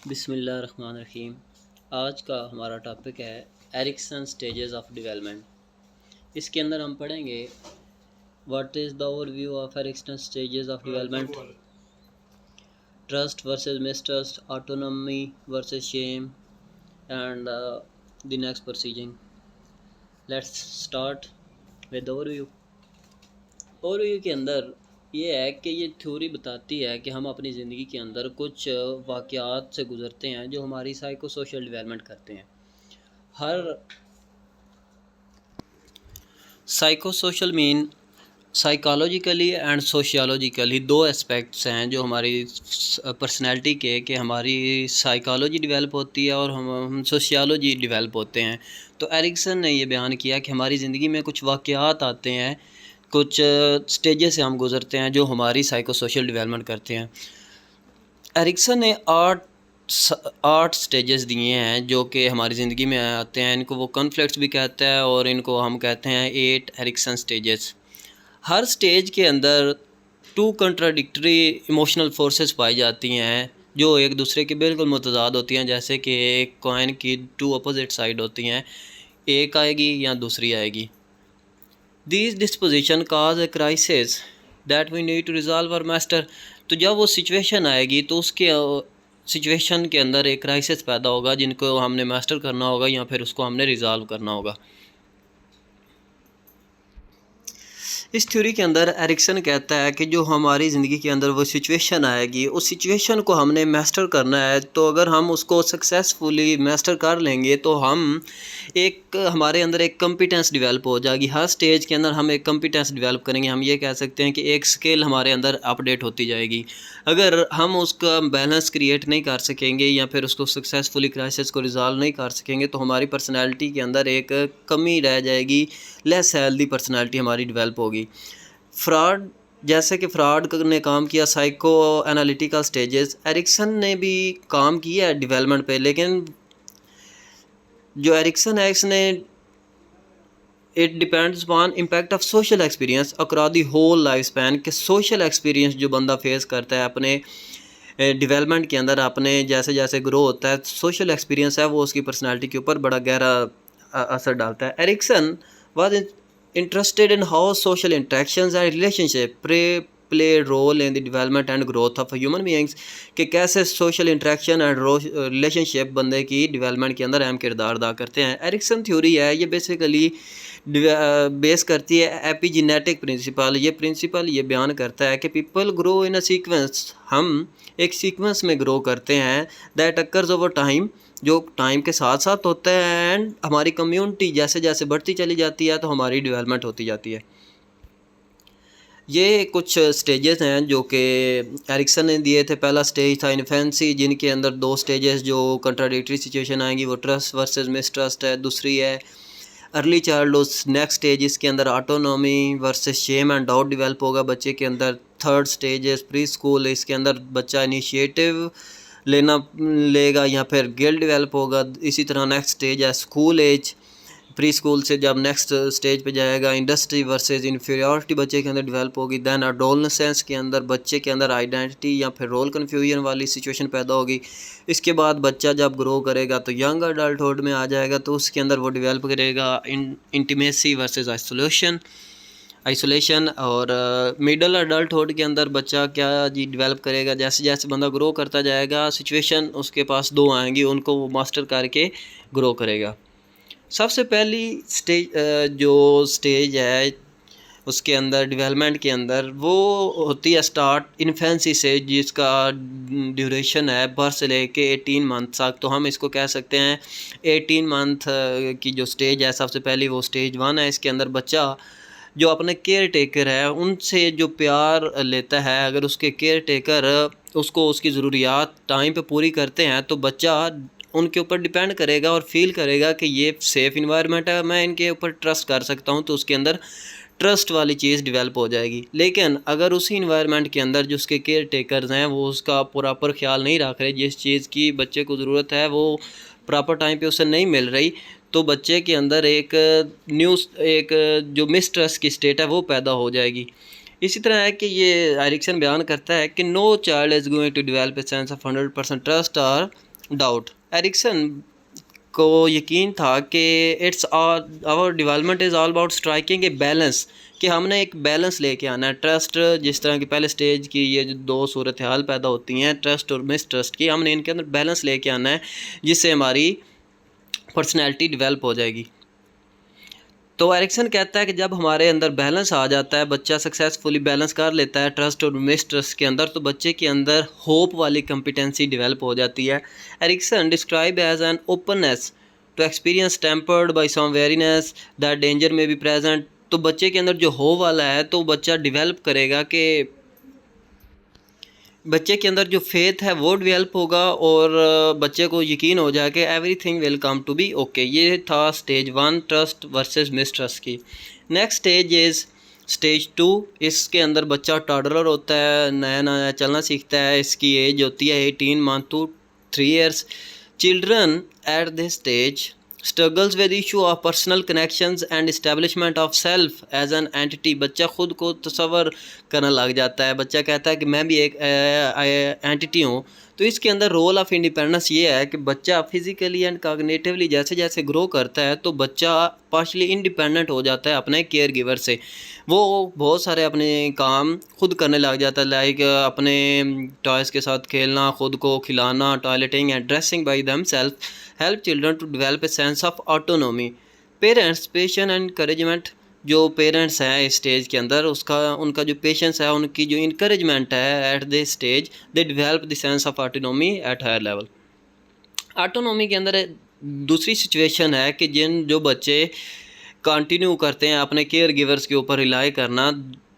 बिस्मिल्लाहिर्रहमानिर्रहीम। आज का हमारा टॉपिक है एरिक्सन स्टेजेस ऑफ डेवलपमेंट। इसके अंदर हम पढ़ेंगे what is the overview of Erikson stages of development, trust versus mistrust, autonomy versus shame and the next proceeding. Let's start with overview. Overview के अंदर ये है कि ये थ्योरी बताती है कि हम अपनी ज़िंदगी के अंदर कुछ वाक़यात से गुज़रते हैं जो हमारी साइको सोशल डेवलपमेंट करते हैं। हर psychosocial mean psychologically and sociologically दो एस्पेक्ट्स हैं जो हमारी पर्सनैलिटी के कि हमारी साइकोलॉजी डेवलप होती है और हम सोशियोलॉजी डेवलप होते हैं। तो एरिक्सन ने ये बयान किया कि हमारी ज़िंदगी में कुछ वाक़यात आते हैं, कुछ स्टेजेस से हम गुज़रते हैं जो हमारी साइको सोशल डेवलपमेंट करते हैं। एरिक्सन ने आठ स्टेजेस दिए हैं जो कि हमारी ज़िंदगी में आते हैं। इनको वो कॉन्फ्लिक्ट्स भी कहता है और इनको हम कहते हैं 8 एरिक्सन स्टेजेस। हर स्टेज के अंदर टू कंट्राडिक्टरी इमोशनल फोर्सेस पाई जाती हैं जो एक दूसरे के बिल्कुल मुतज़ाद होती हैं, जैसे कि एक कॉइन की टू अपोजिट साइड होती हैं, एक आएगी या दूसरी आएगी। These disposition cause a crisis that we need to resolve or master। तो जब वो सिचुएशन आएगी तो उसके सिचुएशन के अंदर एक क्राइसिस पैदा होगा जिनको हमने मास्टर करना होगा या फिर उसको हमने रिज़ॉल्व करना होगा। इस थ्योरी के अंदर एरिक्सन कहता है कि जो हमारी ज़िंदगी के अंदर वो सिचुएशन आएगी, उस सिचुएशन को हमने मास्टर करना है। तो अगर हम उसको सक्सेसफुली मास्टर कर लेंगे तो हमारे अंदर एक कॉम्पिटेंस डेवलप हो जाएगी। हर स्टेज के अंदर हम एक कॉम्पिटेंस डेवलप करेंगे। हम ये कह सकते हैं कि एक स्किल हमारे अंदर अपडेट होती जाएगी। अगर हम उसका बैलेंस क्रिएट नहीं कर सकेंगे या फिर उसको सक्सेसफुली क्राइसिस को रिजॉल्व नहीं कर सकेंगे तो हमारी पर्सनैलिटी के अंदर एक कमी रह जाएगी, लेस हेल्दी पर्सनैलिटी हमारी डेवलप होगी। फ्रॉड, जैसे कि फ्रॉड ने काम किया साइको एनालिटिकल स्टेजेस, एरिक्सन ने भी काम किया है डेवलपमेंट पे, लेकिन जो एरिक्सन है इसने it depends on impact of social experience across the whole life span. के सोशल एक्सपीरियंस जो बंदा फेस करता है अपने डेवलपमेंट के अंदर, अपने जैसे जैसे ग्रो होता है, सोशल एक्सपीरियंस है वो उसकी पर्सनालिटी के ऊपर बड़ा गहरा असर डालता है। Erikson was interested in how social interactions and relationship play a role in the development and growth of human beings। कि कैसे social interaction and relationship बंदे की development के अंदर अहम किरदार अदा करते हैं। एरिक्सन थ्योरी है ये बेसिकली बेस करती है एपिजेनेटिक प्रिंसिपल। ये प्रिंसिपल ये बयान करता है कि people grow in a sequence, हम एक सीक्वेंस में ग्रो करते हैं, दैट अकर्स ओवर टाइम, जो टाइम के साथ साथ होता है। एंड हमारी कम्युनिटी जैसे जैसे बढ़ती चली जाती है तो हमारी डेवलपमेंट होती जाती है। ये कुछ स्टेजेस हैं जो कि एरिक्सन ने दिए थे। पहला स्टेज था इन्फेंसी, जिनके अंदर दो स्टेजेस जो कंट्राडिक्टरी सिचुएशन आएंगी वो ट्रस्ट वर्सेस मिसट्रस्ट है। दूसरी है अर्ली चाइल्डहुड। नेक्स्ट स्टेज इसके अंदर autonomy versus shame and doubt develop होगा बच्चे के अंदर। थर्ड स्टेज है प्री स्कूल, इसके अंदर बच्चा इनिशिएटिव लेगा या फिर गिल्ट डेवलप होगा। इसी तरह नेक्स्ट स्टेज है स्कूल एज, प्री स्कूल से जब नेक्स्ट स्टेज पे जाएगा इंडस्ट्री वर्सेस इन्फीरियरिटी बच्चे के अंदर डेवलप होगी। दैन एडोलसेंस के अंदर बच्चे के अंदर आइडेंटिटी या फिर रोल कन्फ्यूजन वाली सिचुएशन पैदा होगी। इसके बाद बच्चा जब ग्रो करेगा तो यंग अडल्टहुड में आ जाएगा तो उसके अंदर वो डेवलप करेगा इंटीमेसी वर्सेस आइसोलेशन। और मिडल अडल्टहुड के अंदर बच्चा क्या जी डेवलप करेगा, जैसे जैसे बंदा ग्रो करता जाएगा सिचुएशन उसके पास दो आएंगी, उनको वो मास्टर करके ग्रो करेगा। सबसे पहली जो स्टेज है उसके अंदर डेवलपमेंट के अंदर वो होती है स्टार्ट इन्फेंसी से, जिसका ड्यूरेशन है बर्थ से लेके 18 मंथ तक। तो हम इसको कह सकते हैं 18 मंथ की जो स्टेज है सबसे पहली वो स्टेज 1 है। इसके अंदर बच्चा जो अपने केयर टेकर है उनसे जो प्यार लेता है, अगर उसके केयर टेकर उसको उसकी ज़रूरियात टाइम पे पूरी करते हैं तो बच्चा उनके ऊपर डिपेंड करेगा और फील करेगा कि ये सेफ़ इन्वायरमेंट है, मैं इनके ऊपर ट्रस्ट कर सकता हूँ, तो उसके अंदर ट्रस्ट वाली चीज़ डेवलप हो जाएगी। लेकिन अगर उसी इन्वायरमेंट के अंदर जो उसके केयर टेकर्स हैं वो उसका प्रॉपर ख्याल नहीं रख रहे, जिस चीज़ की बच्चे को ज़रूरत है वो प्रॉपर टाइम पे उसे नहीं मिल रही, तो बच्चे के अंदर एक जो मिसट्रस्ट की स्टेट है वो पैदा हो जाएगी। इसी तरह है कि ये एरिक्सन बयान करता है कि no child is going to develop a sense of 100% trust और डाउट। एरिक्सन को यकीन था कि it's our development is all about striking a balance, कि हमने एक बैलेंस लेके आना है। ट्रस्ट, जिस तरह की पहले स्टेज की ये जो दो सूरत हाल पैदा होती हैं, ट्रस्ट और मिस ट्रस्ट की, हमने इनके अंदर बैलेंस लेके आना है जिससे हमारी पर्सनैलिटी डेवलप हो जाएगी। तो एरिक्सन कहता है कि जब हमारे अंदर बैलेंस आ जाता है, बच्चा सक्सेसफुली बैलेंस कर लेता है ट्रस्ट और मिस ट्रस्ट के अंदर, तो बच्चे के अंदर होप वाली कंपिटेंसी डेवलप हो जाती है। Erikson describe as an openness to experience tempered by some wariness that danger may be present. तो बच्चे के अंदर जो होप वाला है, तो बच्चा डेवलप करेगा कि बच्चे के अंदर जो फेथ है वो डेवलप होगा और बच्चे को यकीन हो जाए कि everything will come to be okay. ये था स्टेज 1 ट्रस्ट वर्सेस मिसट्रस्ट की। Next stage is stage 2। इसके अंदर बच्चा टॉडलर होता है, नया नया चलना सीखता है। इसकी एज होती है 18 month to 3 years. Children at this stage struggles with issue of personal connections and establishment of self as an entity. बच्चा खुद को तस्वर करने लग जाता है। बच्चा कहता है कि मैं भी एक एंटिटी हूँ। तो इसके अंदर रोल ऑफ इंडिपेंडेंस ये है कि बच्चा फिजिकली एंड कॉग्निटिवली जैसे जैसे ग्रो करता है, तो बच्चा पार्शली इंडिपेंडेंट हो जाता है अपने केयर गिवर से। वो बहुत सारे अपने काम खुद करने लग जाता है, लाइक अपने टॉयज़ के साथ खेलना, खुद को खिलाना, toileting and dressing by them self help children to develop a sense of autonomy. Parents patience and encouragement, जो पेरेंट्स हैं इस स्टेज के अंदर, उसका उनका जो पेशेंस है, उनकी जो इंकरेजमेंट है at this stage, they develop the sense of autonomy at higher level. Autonomy के अंदर दूसरी सिचुएशन है कि जो बच्चे कंटिन्यू करते हैं अपने केयर गिवर्स के ऊपर रिलाई करना,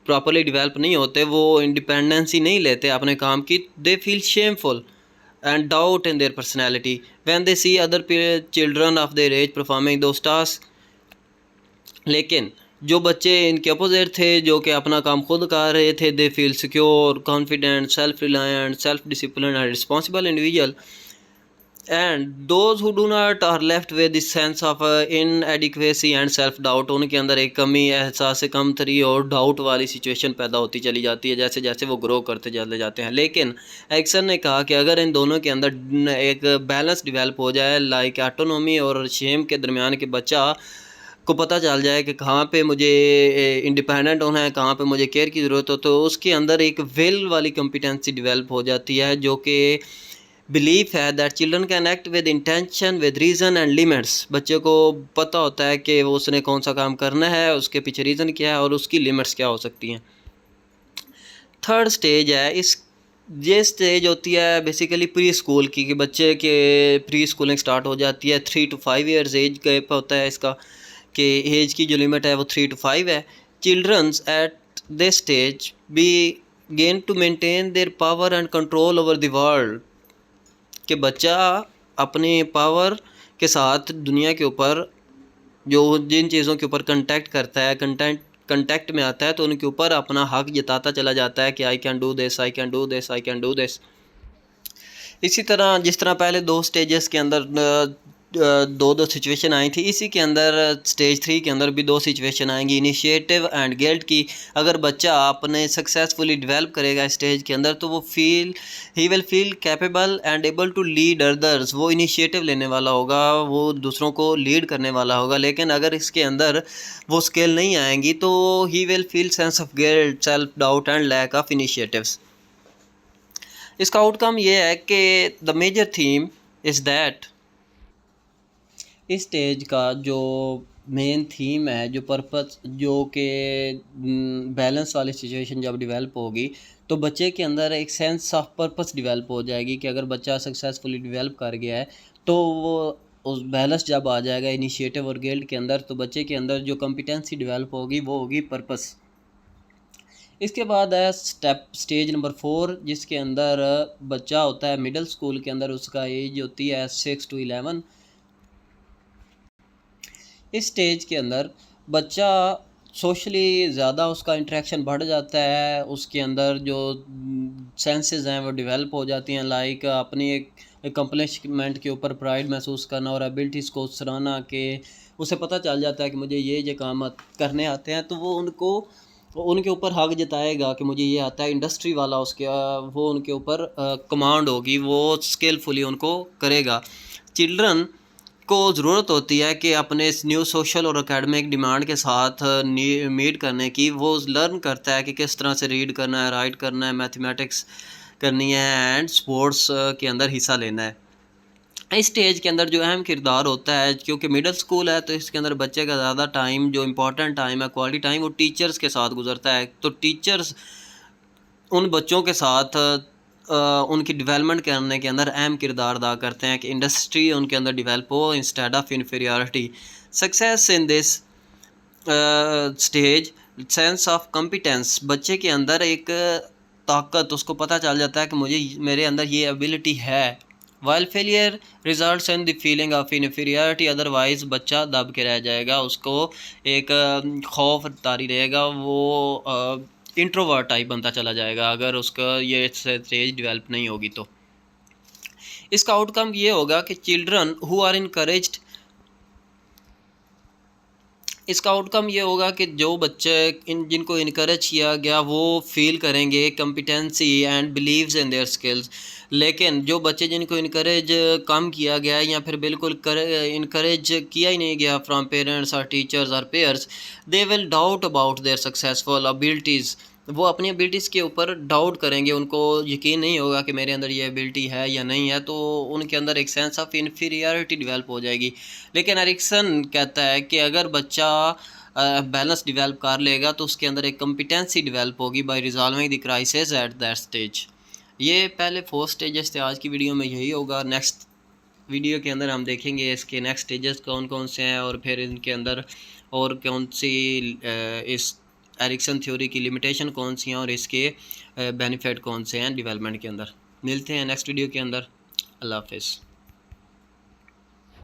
प्रॉपरली डेवलप नहीं होते, वो इंडिपेंडेंसी नहीं लेते अपने काम की, they feel shameful and doubt in their personality when they see other children of their age performing those tasks। लेकिन जो बच्चे इनके अपोजिट थे, जो कि अपना काम खुद कर रहे थे, they feel secure, confident, self reliant, self discipline and responsible individual. And those who do not are left with this sense of inadequacy and self doubt. उनके अंदर एक कमी, एहसास कमतरी और डाउट वाली सिचुएशन पैदा होती चली जाती है जैसे जैसे वो ग्रो करते चले जाते हैं। लेकिन एरिक्सन ने कहा कि अगर इन दोनों के अंदर एक बैलेंस डेवलप हो जाए, लाइक ऑटोनोमी और शेम के दरमियान, के बच्चा को पता चल जाए कि कहाँ पे मुझे इंडिपेंडेंट होना है, कहाँ पे मुझे केयर की ज़रूरत हो, तो उसके अंदर एक विल वाली कॉम्पिटेंसी डेवलप हो जाती है, जो कि बिलीफ है that children can act with intention with reason and limits. बच्चे को पता होता है कि वो उसने कौन सा काम करना है, उसके पीछे रीज़न क्या है और उसकी लिमिट्स क्या हो सकती हैं। थर्ड स्टेज है ये स्टेज होती है बेसिकली प्री स्कूल की, कि बच्चे के प्री स्कूलिंग स्टार्ट हो जाती है। 3 to 5 ईयर्स एज गैप होता है इसका, कि एज की जो लिमिट है वो 3 to 5 है। Childrens at this stage begin to maintain their power and control over the world, कि बच्चा अपने पावर के साथ दुनिया के ऊपर जो जिन चीज़ों के ऊपर कंटेक्ट करता है, कंटेक्ट में आता है, तो उनके ऊपर अपना हक जताता चला जाता है कि I can do this, I can do this, I can do this. इसी तरह जिस तरह पहले 2 स्टेजेस के अंदर दो सिचुएशन आई थी, इसी के अंदर स्टेज 3 के अंदर भी 2 सिचुएशन आएंगी, इनिशिएटिव एंड गिल्ट की। अगर बच्चा अपने सक्सेसफुली डेवलप करेगा स्टेज के अंदर, तो वो he will feel capable and able to lead others. वो इनिशिएटिव लेने वाला होगा, वो दूसरों को लीड करने वाला होगा। लेकिन अगर इसके अंदर वो स्किल नहीं आएंगी, तो he will feel sense of guilt, self doubt and lack of initiatives. इसका आउटकम ये है कि the major theme is that, इस स्टेज का जो मेन थीम है, जो पर्पस, जो कि बैलेंस वाली सिचुएशन जब डेवलप होगी, तो बच्चे के अंदर एक सेंस ऑफ पर्पस डेवलप हो जाएगी, कि अगर बच्चा सक्सेसफुली डेवलप कर गया है, तो वो उस बैलेंस जब आ जाएगा इनिशिएटिव और गिल्ट के अंदर, तो बच्चे के अंदर जो कॉम्पिटेंसी डेवलप होगी वो होगी पर्पस। इसके बाद है स्टेज नंबर 4, जिसके अंदर बच्चा होता है मिडिल स्कूल के अंदर, उसका एज होती है 6 to 11। इस स्टेज के अंदर बच्चा सोशली ज़्यादा उसका इंटरेक्शन बढ़ जाता है, उसके अंदर जो सेंसेस हैं वो डेवलप हो जाती हैं, लाइक अपनी एक अकम्पलिशमेंट के ऊपर प्राइड महसूस करना और एबिलिटीज़ को सराहना, के उसे पता चल जाता है कि मुझे ये काम करने आते हैं, तो वो उनको उनके ऊपर हक जताएगा कि मुझे ये आता है, इंडस्ट्री वाला उसके वो उनके ऊपर कमांड होगी, वो स्किलफुली उनको करेगा। चिल्ड्रन को ज़रूरत होती है कि अपने इस न्यू सोशल और एकेडमिक डिमांड के साथ मीट करने की, वो लर्न करता है कि किस तरह से रीड करना है, राइट करना है, मैथमेटिक्स करनी है एंड स्पोर्ट्स के अंदर हिस्सा लेना है। इस स्टेज के अंदर जो अहम किरदार होता है, क्योंकि मिडिल स्कूल है तो इसके अंदर बच्चे का ज़्यादा टाइम, जो इम्पोर्टेंट टाइम है, क्वालिटी टाइम, वो टीचर्स के साथ गुजरता है। तो टीचर्स उन बच्चों के साथ उनकी डेवलपमेंट करने के अंदर अहम किरदार अदा करते हैं कि इंडस्ट्री उनके अंदर डेवलप हो instead of inferiority. Success in this stage, sense of competence, बच्चे के अंदर एक ताकत, उसको पता चल जाता है कि मुझे मेरे अंदर ये एबिलिटी है। While failure results in the feeling of inferiority, otherwise बच्चा दब के रह जाएगा, उसको एक खौफ तारी रहेगा, वो इंट्रोवर्ट टाइप बनता चला जाएगा अगर उसका ये स्टेज डेवलप नहीं होगी तो। इसका आउटकम ये होगा कि चिल्ड्रन हु आर इनकरेज्ड, इसका आउटकम ये होगा कि जो बच्चे जिनको इनकरेज किया गया वो फील करेंगे competency and believes in their skills. लेकिन जो बच्चे जिनको इनकरेज कम किया गया या फिर बिल्कुल इनकरेज किया ही नहीं गया फ्रॉम पेरेंट्स और टीचर्स और pairs, they will doubt about their successful abilities, वो अपनी एबिलिटीज़ के ऊपर डाउट करेंगे, उनको यकीन नहीं होगा कि मेरे अंदर ये एबिलिटी है या नहीं है, तो उनके अंदर एक सेंस ऑफ इन्फीरियरिटी डेवलप हो जाएगी। लेकिन एरिक्सन कहता है कि अगर बच्चा बैलेंस डेवलप कर लेगा तो उसके अंदर एक कॉम्पिटेंसी डेवलप होगी by resolving the crisis at that stage. ये पहले 4 स्टेजेस थे, आज की वीडियो में यही होगा। नेक्स्ट वीडियो के अंदर हम देखेंगे इसके नेक्स्ट स्टेजेस कौन कौन से हैं और फिर इनके अंदर और कौन सी इस एरिक्सन थ्योरी की लिमिटेशन कौन सी हैं और इसके बेनिफिट कौन से हैं डेवलपमेंट के अंदर। मिलते हैं नेक्स्ट वीडियो के अंदर। अल्लाह हाफ़िज़।